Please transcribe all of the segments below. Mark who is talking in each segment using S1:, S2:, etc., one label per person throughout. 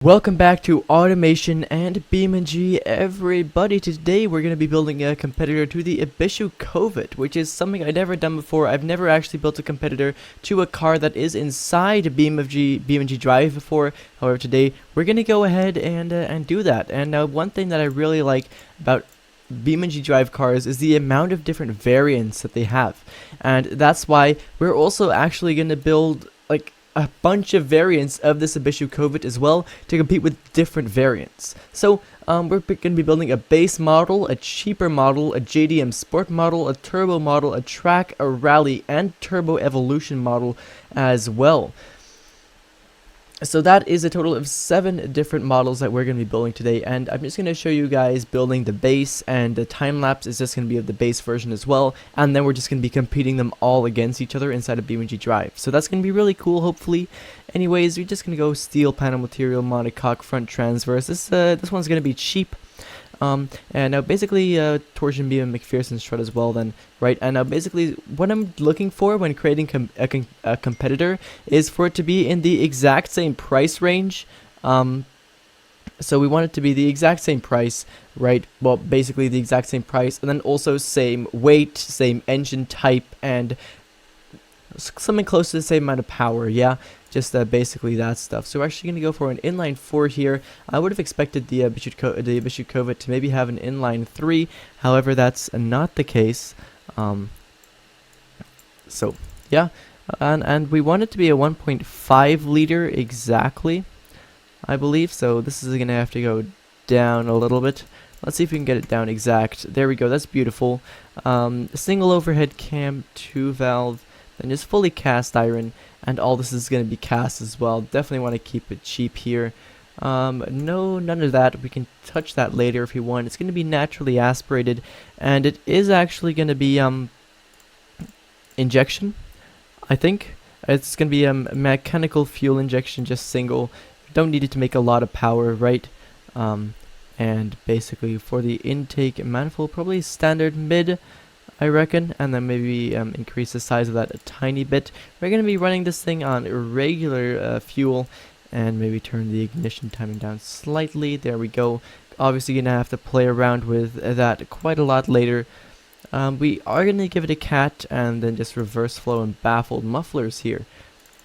S1: Welcome back to Automation and BeamNG, everybody. Today we're going to be building a competitor to the Ibishu Covet, which is something I've never done before. I've never actually built a competitor to a car that is inside BeamNG.drive before. However, today we're going to go ahead and do that. And one thing that I really like about BeamNG.drive cars is the amount of different variants that they have. And that's why we're also actually going to build like a bunch of variants of this Ibishu Covet as well to compete with different variants. So we're going to be building a base model, a cheaper model, a JDM Sport Model, a turbo model, a track, a rally, and turbo evolution model as well. So that is a total of 7 different models that we're going to be building today, and I'm just going to show you guys building the base, and the time-lapse is just going to be of the base version as well, and then we're just going to be competing them all against each other inside of BeamNG.drive. So that's going to be really cool, hopefully. Anyways, we're just going to go steel panel material, monocoque, front transverse. This one's going to be cheap. And now basically torsion beam and McPherson strut as well then, right? And now basically what I'm looking for when creating a competitor is for it to be in the exact same price range. So we want it to be the exact same price, right? Well, basically the exact same price, and then also same weight, same engine type, and something close to the same amount of power, yeah? Just basically that stuff. So we're actually going to go for an inline 4 here. I would have expected the Ibishu Covet to maybe have an inline 3. However, that's not the case. So, yeah. And we want it to be a 1.5 liter exactly, I believe. So this is going to have to go down a little bit. Let's see if we can get it down exact. There we go. That's beautiful. Single overhead cam, 2 valve. Then just fully cast iron, and all this is going to be cast as well. Definitely want to keep it cheap here. No, none of that. We can touch that later if you want. It's going to be naturally aspirated, and it is actually going to be injection, I think. It's going to be a mechanical fuel injection, just single. Don't need it to make a lot of power, right? And basically for the intake manifold, probably standard mid, I reckon, and then maybe increase the size of that a tiny bit. We're going to be running this thing on regular fuel, and maybe turn the ignition timing down slightly. There we go. Obviously going to have to play around with that quite a lot later. We are going to give it a cat, and then just reverse flow and baffled mufflers here.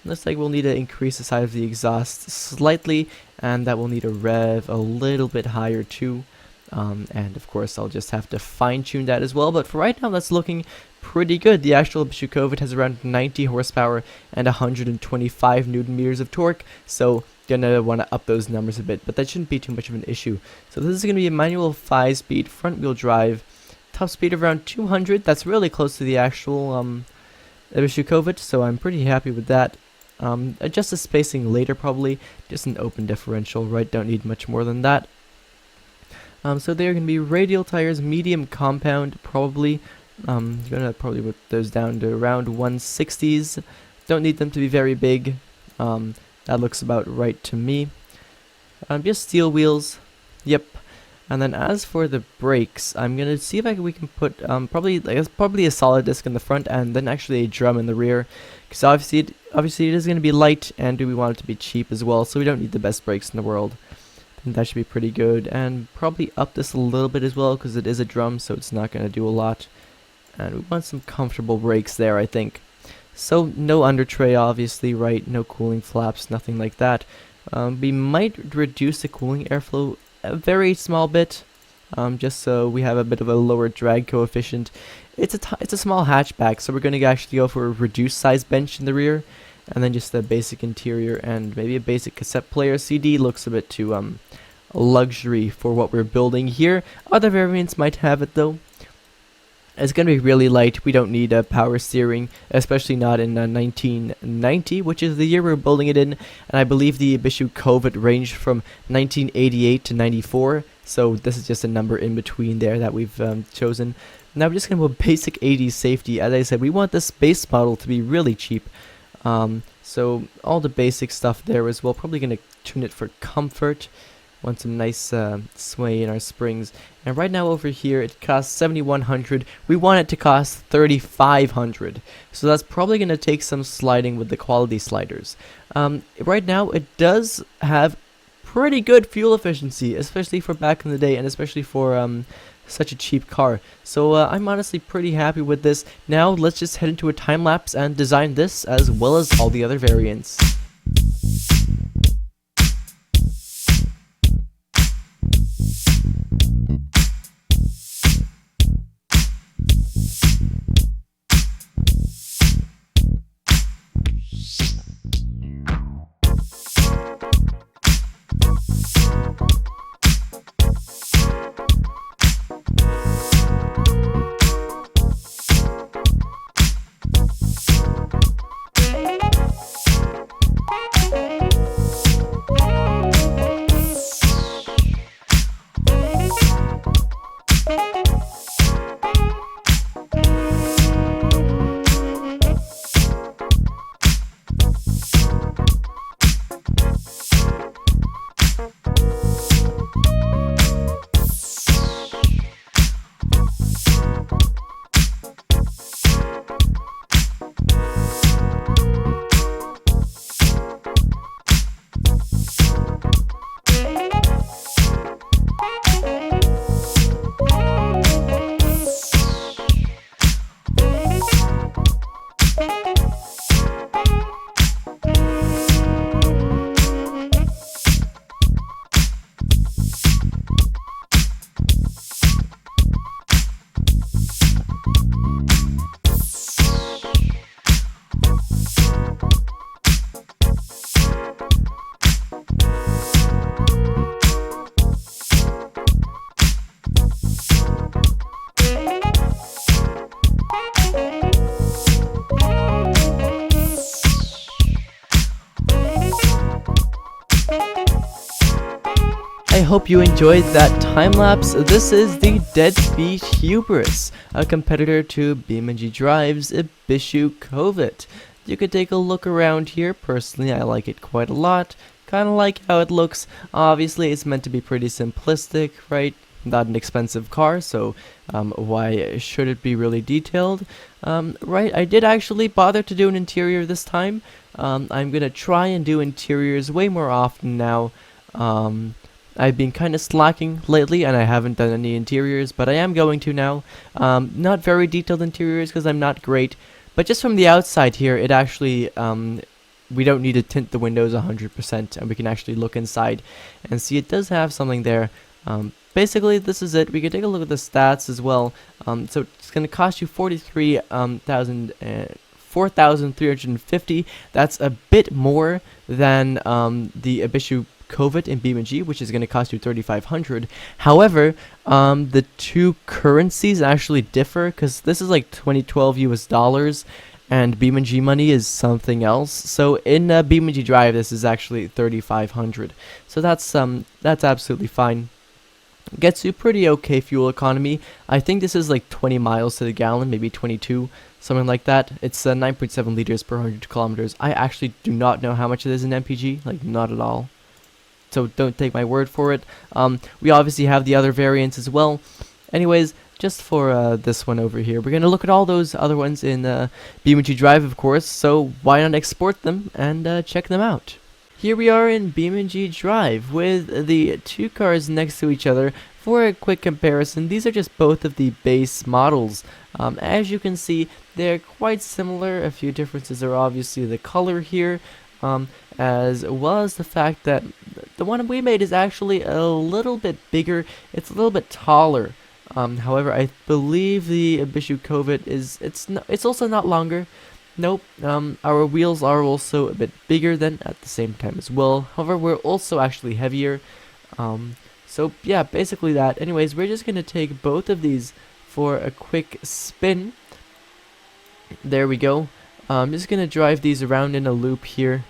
S1: Looks like we'll need to increase the size of the exhaust slightly, and that will need to rev a little bit higher too. And of course I'll just have to fine-tune that as well, but for right now that's looking pretty good. The actual Ibishu Covet has around 90 horsepower and 125 newton meters of torque, so gonna want to up those numbers a bit, but that shouldn't be too much of an issue. So this is going to be a manual 5-speed front wheel drive, top speed of around 200. That's really close to the actual Ibishu Covet, so I'm pretty happy with that. Adjust the spacing later probably, just an open differential, right? Don't need much more than that. So they're going to be radial tires, medium compound, probably. You're going to probably put those down to around 160s. Don't need them to be very big. That looks about right to me. Just steel wheels. Yep. And then as for the brakes, I'm going to see if we can put probably a solid disc in the front, and then actually a drum in the rear. Because obviously it is going to be light, and we want it to be cheap as well, so we don't need the best brakes in the world. That should be pretty good, and probably up this a little bit as well because it is a drum, so it's not going to do a lot. And we want some comfortable brakes there, I think. So no under tray, obviously, right? No cooling flaps, nothing like that. We might reduce the cooling airflow a very small bit, just so we have a bit of a lower drag coefficient. It's a small hatchback, so we're going to actually go for a reduced size bench in the rear. And then just a basic interior and maybe a basic cassette player. CD looks a bit too luxury for what we're building here. Other variants might have it though. It's going to be really light. We don't need power steering, especially not in 1990, which is the year we're building it in. And I believe the Ibishu Covet ranged from 1988 to 94. So this is just a number in between there that we've chosen. Now we're just going to put basic 80s safety. As I said, we want this base model to be really cheap. So all the basic stuff there as well. Probably going to tune it for comfort. Want some nice sway in our springs. And right now over here it costs 7,100. We want it to cost 3,500. So that's probably going to take some sliding with the quality sliders. Right now it does have pretty good fuel efficiency, especially for back in the day, and especially for such a cheap car. So I'm honestly pretty happy with this. Now let's just head into a time lapse and design this as well as all the other variants. I hope you enjoyed that time-lapse. This is the Deadbeat Hubris, a competitor to BeamNG.drive's Ibishu Covet. You could take a look around here. Personally, I like it quite a lot. Kind of like how it looks. Obviously, it's meant to be pretty simplistic, right? Not an expensive car, so why should it be really detailed? Right, I did actually bother to do an interior this time. I'm gonna try and do interiors way more often now. I've been kind of slacking lately and I haven't done any interiors, but I am going to now. Not very detailed interiors because I'm not great, but just from the outside here, it actually, we don't need to tint the windows 100%, and we can actually look inside and see it does have something there. Basically, this is it. We can take a look at the stats as well. So it's going to cost you 4,350. That's a bit more than the Ibishu Covet in BeamNG, which is going to cost you 3,500. However, the two currencies actually differ because this is like 2012 US dollars and BeamNG money is something else. So in BeamNG.drive, this is actually 3,500. So that's absolutely fine. Gets you pretty okay fuel economy. I think this is like 20 miles to the gallon, maybe 22, something like that. It's 9.7 liters per 100 kilometers. I actually do not know how much it is in MPG, like not at all. So don't take my word for it. We obviously have the other variants as well. Anyways, just for this one over here, we're going to look at all those other ones in BeamNG.drive, of course. So why not export them and check them out? Here we are in BeamNG.drive with the two cars next to each other. For a quick comparison, these are just both of the base models. As you can see, they're quite similar. A few differences are obviously the color here, as well as the fact that the one we made is actually a little bit bigger. It's a little bit taller. However, I believe the Ibishu Covet it's also not longer. Nope. Our wheels are also a bit bigger than at the same time as well. However, we're also actually heavier. So yeah, basically that. Anyways, we're just gonna take both of these for a quick spin. There we go. I'm just gonna drive these around in a loop here.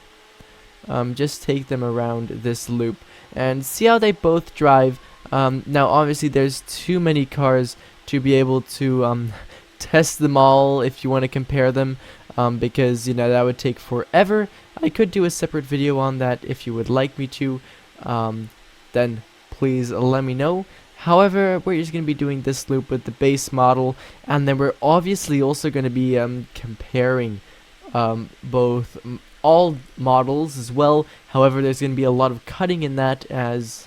S1: Just take them around this loop and see how they both drive. Now obviously there's too many cars to be able to test them all if you want to compare them, because you know that would take forever. I could do a separate video on that if you would like me to, then please let me know. However, we're just going to be doing this loop with the base model, and then we're obviously also going to be comparing both all models as well. However, there's going to be a lot of cutting in that as,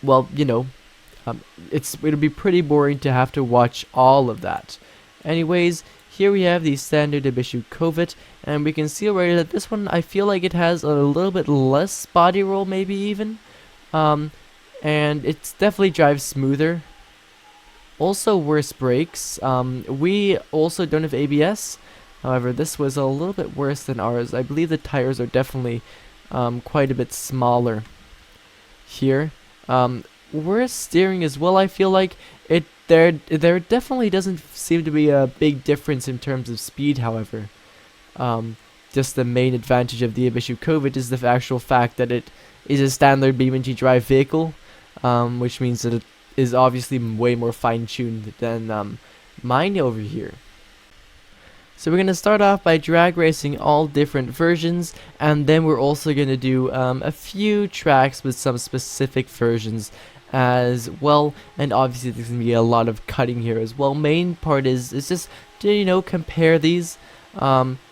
S1: well, you know, it'll be pretty boring to have to watch all of that. Anyways, here we have the standard Ibishu Covet, and we can see already that this one, I feel like it has a little bit less body roll, maybe even, and it definitely drives smoother. Also, worse brakes. We also don't have ABS. However, this was a little bit worse than ours. I believe the tires are definitely quite a bit smaller here. Worse steering as well. I feel like there definitely doesn't seem to be a big difference in terms of speed. However, just the main advantage of the Ibishu Covet is the actual fact that it is a standard BeamNG.drive vehicle, which means that it is obviously way more fine-tuned than mine over here. So we're going to start off by drag racing all different versions, and then we're also going to do a few tracks with some specific versions as well, and obviously there's going to be a lot of cutting here as well. Main part is just to, you know, compare these.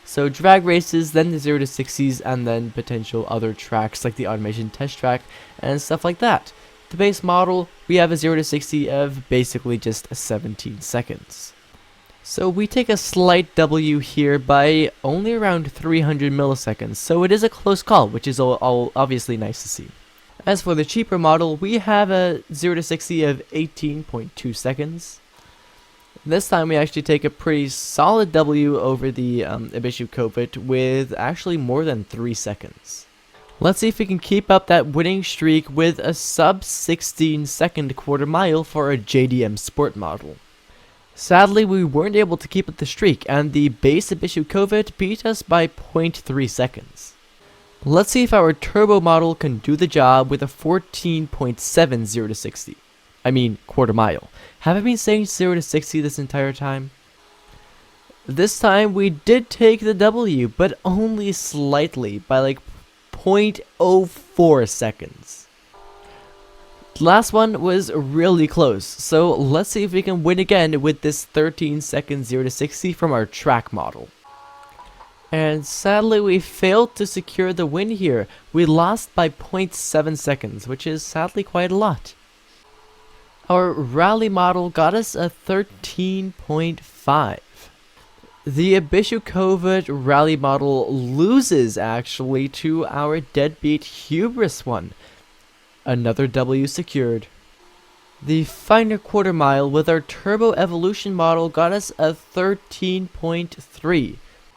S1: So drag races, then the 0 to 60s, and then potential other tracks like the automation test track and stuff like that. The base model, we have a 0 to 60 of basically just 17 seconds. So we take a slight W here by only around 300 milliseconds, so it is a close call, which is all obviously nice to see. As for the cheaper model, we have a 0 to 60 of 18.2 seconds. This time we actually take a pretty solid W over the Ibishu Covet with actually more than 3 seconds. Let's see if we can keep up that winning streak with a sub 16 second quarter mile for a JDM Sport Model. Sadly, we weren't able to keep up the streak, and the base Ibishu Covet beat us by 0.3 seconds. Let's see if our turbo model can do the job with a 14.7 0 to 60. I mean, quarter mile. Have I been saying 0 to 60 this entire time? This time we did take the W, but only slightly, by like 0.04 seconds. The last one was really close, so let's see if we can win again with this 13 second 0 to 60 from our track model. And sadly we failed to secure the win here. We lost by 0.7 seconds, which is sadly quite a lot. Our rally model got us a 13.5. The Ibishu Covet rally model loses actually to our deadbeat Hubris one. Another W secured. The finer quarter mile with our Turbo Evolution model got us a 13.3.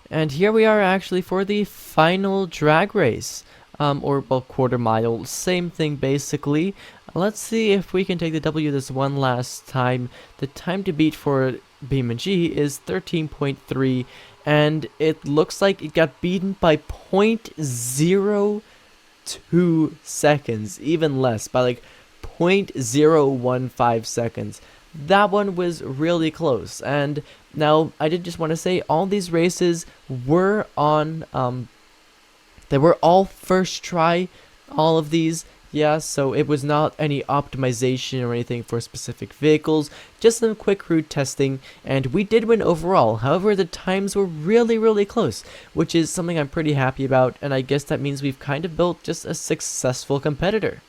S1: And here we are actually for the final drag race. Or well, quarter mile, same thing basically. Let's see if we can take the W this one last time. The time to beat for BeamNG is 13.3, and it looks like it got beaten by 0.02 seconds, even less, by like 0.015 seconds. That one was really close. And now I did just want to say all these races were on they were all first try, all of these. Yeah, so it was not any optimization or anything for specific vehicles, just some quick route testing, and we did win overall. However, the times were really close, which is something I'm pretty happy about, and I guess that means we've kind of built just a successful competitor.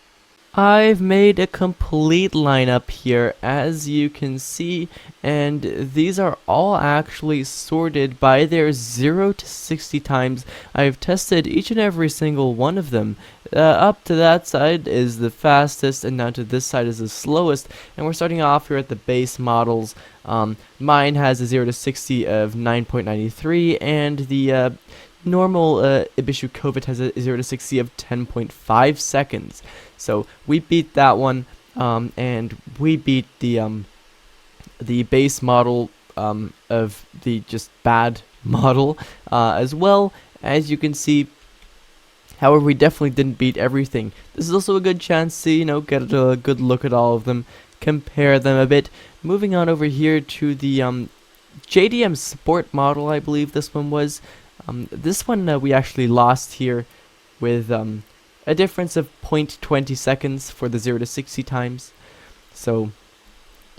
S1: I've made a complete lineup here, as you can see, and these are all actually sorted by their 0 to 60 times. I've tested each and every single one of them. Up to that side is the fastest, and down to this side is the slowest, and we're starting off here at the base models. Mine has a 0 to 60 of 9.93, and the normal Ibishu Covet has a 0 to 60 of 10.5 seconds. So we beat that one, and we beat the base model of the just bad model as well, as you can see. However, we definitely didn't beat everything. This is also a good chance to, you know, get a good look at all of them, compare them a bit. Moving on over here to the JDM Sport Model, I believe this one was. This one we actually lost here with a difference of 0.20 seconds for the 0 to 60 times. So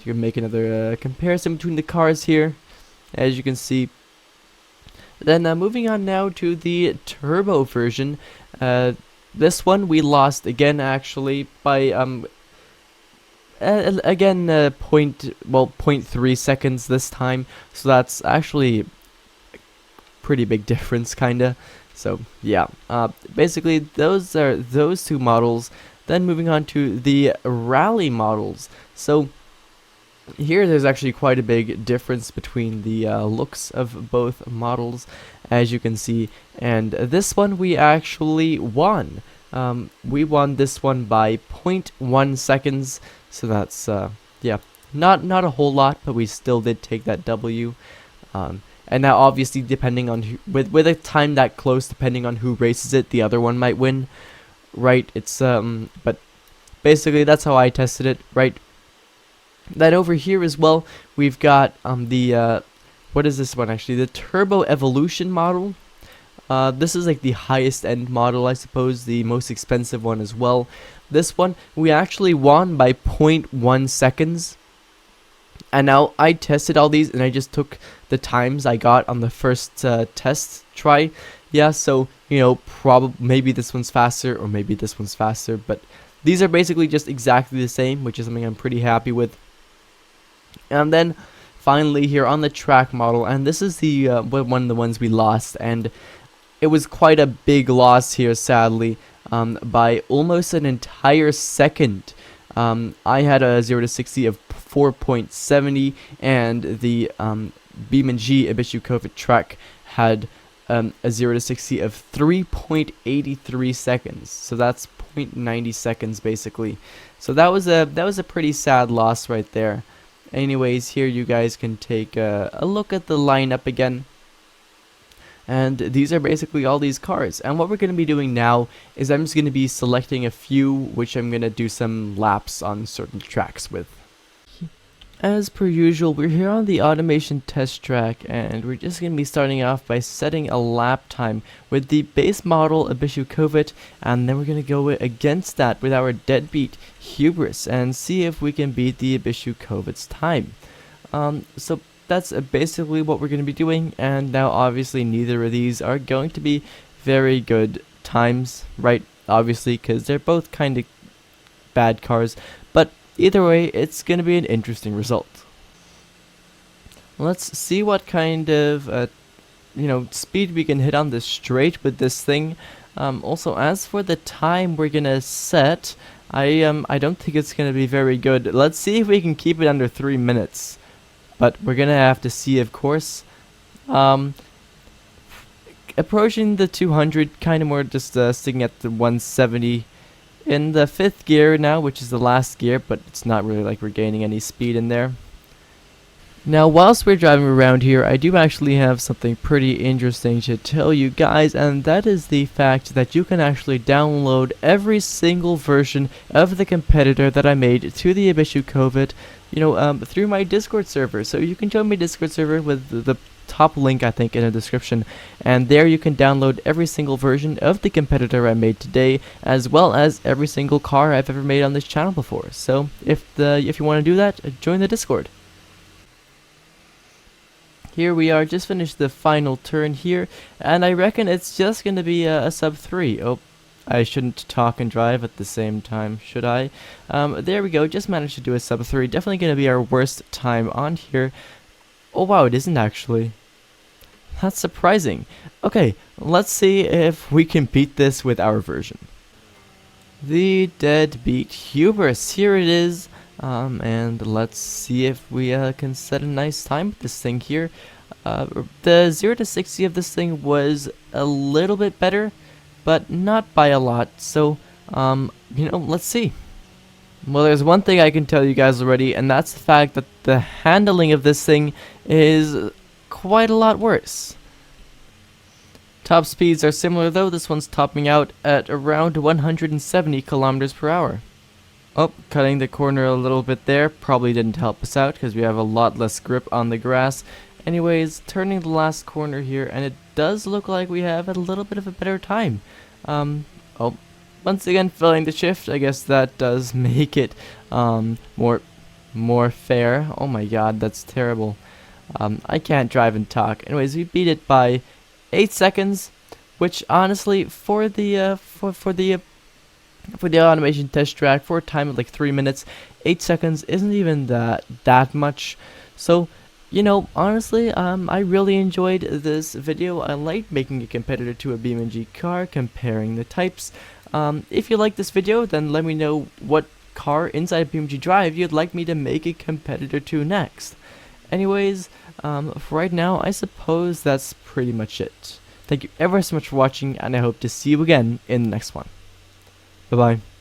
S1: you can make another comparison between the cars here. As you can see, Then moving on now to the turbo version. This one we lost again actually by again point 0.3 seconds this time. So that's actually pretty big difference kinda. So yeah, basically those are those two models. Then moving on to the rally models. So here there's actually quite a big difference between the looks of both models, as you can see, and this one we actually won. We won this one by 0.1 seconds, so that's yeah, not a whole lot, but we still did take that W. And now obviously depending on who, with a time that close, depending on who races it, the other one might win, right? It's but basically that's how I tested it, right? Then over here as well, we've got the what is this one actually? The Turbo Evolution model. This is like the highest end model, I suppose, the most expensive one as well. This one we actually won by 0.1 seconds. And now I tested all these and I just took the times I got on the first test try. Yeah, so you know, probably maybe this one's faster or maybe this one's faster, but these are basically just exactly the same, which is something I'm pretty happy with. And then finally here on the track model, and this is the one of the ones we lost, and it was quite a big loss here, sadly, by almost an entire second. I had a 0 to 60 of 4.70, and the BeamNG Ibishu Covet track had a 0 to 60 of 3.83 seconds. So that's 0.90 seconds basically. So that was a pretty sad loss right there. Anyways, here you guys can take a look at the lineup again. And these are basically all these cars. And what we're going to be doing now is I'm just going to be selecting a few which I'm going to do some laps on certain tracks with. As per usual, we're here on the automation test track, and we're just going to be starting off by setting a lap time with the base model Ibishu Covet, and then we're going to go against that with our deadbeat Hubris and see if we can beat the Ibishu Covet's time. So that's basically what we're going to be doing, and now obviously neither of these are going to be very good times, right? Obviously, because they're both kind of bad cars, but either way, it's going to be an interesting result. Let's see what kind of speed we can hit on this straight with this thing. Also, as for the time we're going to set, I don't think it's going to be very good. Let's see if we can keep it under 3 minutes. But we're going to have to see, of course. Approaching the 200, kind of more just sticking at the 170 in the 5th gear now, which is the last gear, but it's not really like we're gaining any speed in there. Now, whilst we're driving around here, I do actually have something pretty interesting to tell you guys, and that is the fact that you can actually download every single version of the competitor that I made to the Ibishu Covet, through my Discord server. So you can join my Discord server with the top link, I think, in the description, and there you can download every single version of the competitor I made today, as well as every single car I've ever made on this channel before. So if you want to do that, join the Discord. Here we are, just finished the final turn here, and I reckon it's just going to be a sub 3. Oh, I shouldn't talk and drive at the same time, should I? There we go, just managed to do a sub 3. Definitely going to be our worst time on here. Oh wow, it isn't actually. That's surprising. Okay, let's see if we can beat this with our version. The deadbeat Hubris, here it is. And let's see if we can set a nice time with this thing here. The 0 to 60 of this thing was a little bit better, but not by a lot. So, let's see. Well, there's one thing I can tell you guys already, and that's the fact that the handling of this thing is quite a lot worse. Top speeds are similar though. This one's topping out at around 170 kilometers per hour. Oh, cutting the corner a little bit there probably didn't help us out because we have a lot less grip on the grass. Anyways, turning the last corner here, and it does look like we have a little bit of a better time. Oh, once again filling the shift. I guess that does make it more fair. Oh my god, that's terrible. I can't drive and talk. Anyways, we beat it by 8 seconds, which honestly for the for the automation test track for a time of like 3 minutes, 8 seconds isn't even that much. So, you know, honestly, I really enjoyed this video. I liked making a competitor to a BeamNG car, comparing the types. If you like this video, then let me know what car inside BeamNG.drive you'd like me to make a competitor to next. Anyways, for right now, I suppose that's pretty much it. Thank you ever so much for watching, and I hope to see you again in the next one. Bye-bye.